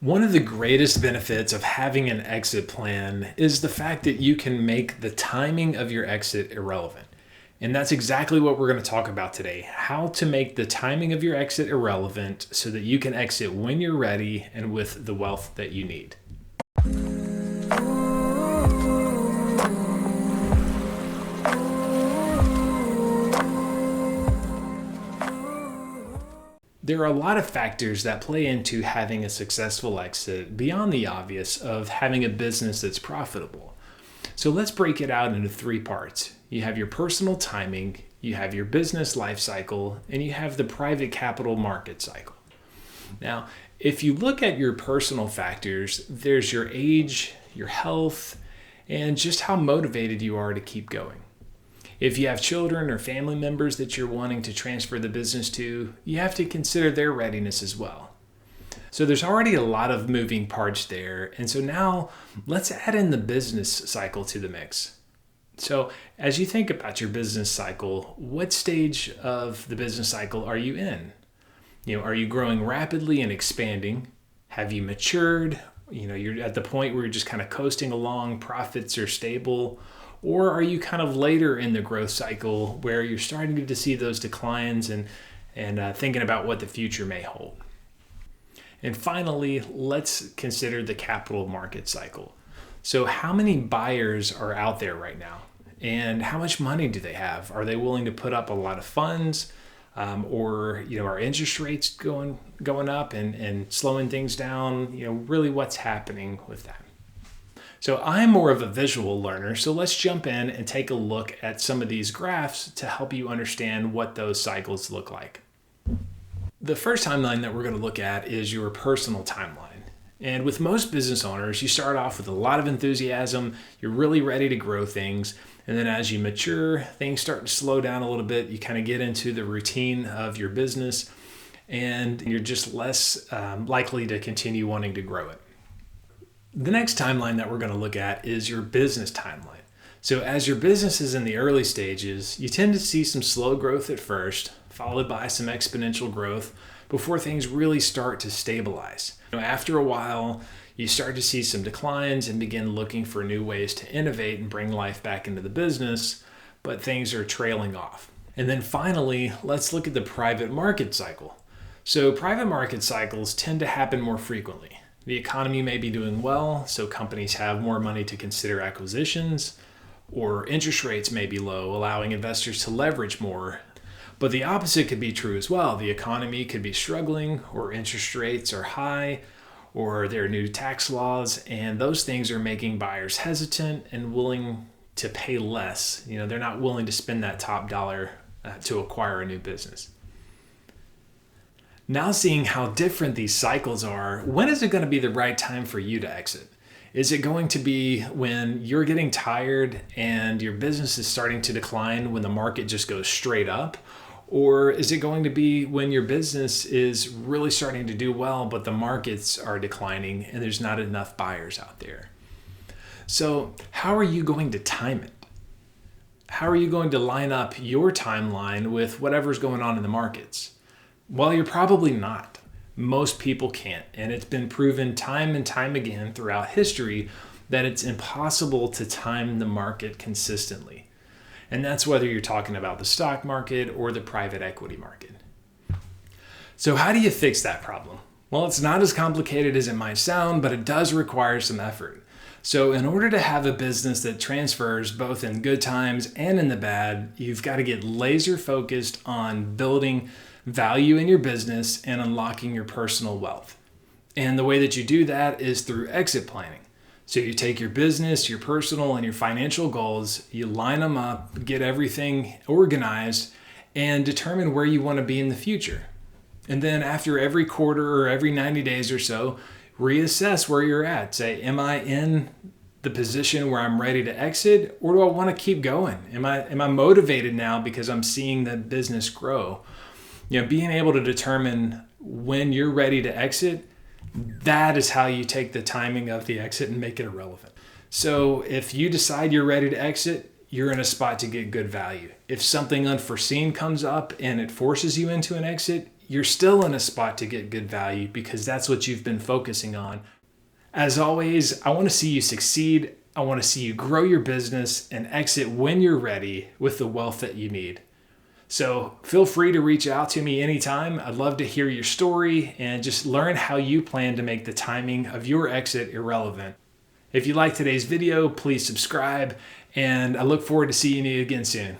One of the greatest benefits of having an exit plan is the fact that you can make the timing of your exit irrelevant. And that's exactly what we're going to talk about today, how to make the timing of your exit irrelevant so that you can exit when you're ready and with the wealth that you need. There are a lot of factors that play into having a successful exit beyond the obvious of having a business that's profitable. So let's break it out into three parts. You have your personal timing, you have your business life cycle, and you have the private capital market cycle. Now, if you look at your personal factors, there's your age, your health, and just how motivated you are to keep going. If you have children or family members that you're wanting to transfer the business to, you have to consider their readiness as well. So there's already a lot of moving parts there. And so now let's add in the business cycle to the mix. So as you think about your business cycle, what stage of the business cycle are you in? Are you growing rapidly and expanding? Have you matured? You're at the point where you're just kind of coasting along, profits are stable. Or are you kind of later in the growth cycle where you're starting to see those declines and thinking about what the future may hold? And finally, let's consider the capital market cycle. So how many buyers are out there right now? And how much money do they have? Are they willing to put up a lot of funds? Or are interest rates going up and slowing things down? Really what's happening with that? So I'm more of a visual learner, so let's jump in and take a look at some of these graphs to help you understand what those cycles look like. The first timeline that we're going to look at is your personal timeline. And with most business owners, you start off with a lot of enthusiasm, you're really ready to grow things, and then as you mature, things start to slow down a little bit, you kind of get into the routine of your business, and you're just less likely to continue wanting to grow it. The next timeline that we're going to look at is your business timeline. So as your business is in the early stages, you tend to see some slow growth at first, followed by some exponential growth before things really start to stabilize. After a while, you start to see some declines and begin looking for new ways to innovate and bring life back into the business, but things are trailing off. And then finally, let's look at the private market cycle. So private market cycles tend to happen more frequently. The economy may be doing well, so companies have more money to consider acquisitions, or interest rates may be low, allowing investors to leverage more. But the opposite could be true as well. The economy could be struggling, or interest rates are high, or there are new tax laws, and those things are making buyers hesitant and willing to pay less. They're not willing to spend that top dollar to acquire a new business. Now seeing how different these cycles are, when is it going to be the right time for you to exit? Is it going to be when you're getting tired and your business is starting to decline when the market just goes straight up? Or is it going to be when your business is really starting to do well, but the markets are declining and there's not enough buyers out there? So how are you going to time it? How are you going to line up your timeline with whatever's going on in the markets? Well, you're probably not. Most people can't. And it's been proven time and time again throughout history that it's impossible to time the market consistently. And that's whether you're talking about the stock market or the private equity market. So how do you fix that problem? Well, it's not as complicated as it might sound, but it does require some effort. So in order to have a business that transfers both in good times and in the bad, you've got to get laser focused on building value in your business and unlocking your personal wealth. And the way that you do that is through exit planning. So you take your business, your personal, and your financial goals, you line them up, get everything organized, and determine where you want to be in the future. And then after every quarter or every 90 days or so, reassess where you're at. Say, am I in the position where I'm ready to exit, or do I want to keep going? Am I motivated now because I'm seeing the business grow? Being able to determine when you're ready to exit, that is how you take the timing of the exit and make it irrelevant. So if you decide you're ready to exit, you're in a spot to get good value. If something unforeseen comes up and it forces you into an exit, you're still in a spot to get good value because that's what you've been focusing on. As always, I want to see you succeed. I want to see you grow your business and exit when you're ready with the wealth that you need. So feel free to reach out to me anytime. I'd love to hear your story and just learn how you plan to make the timing of your exit irrelevant. If you like today's video, please subscribe, and I look forward to seeing you again soon.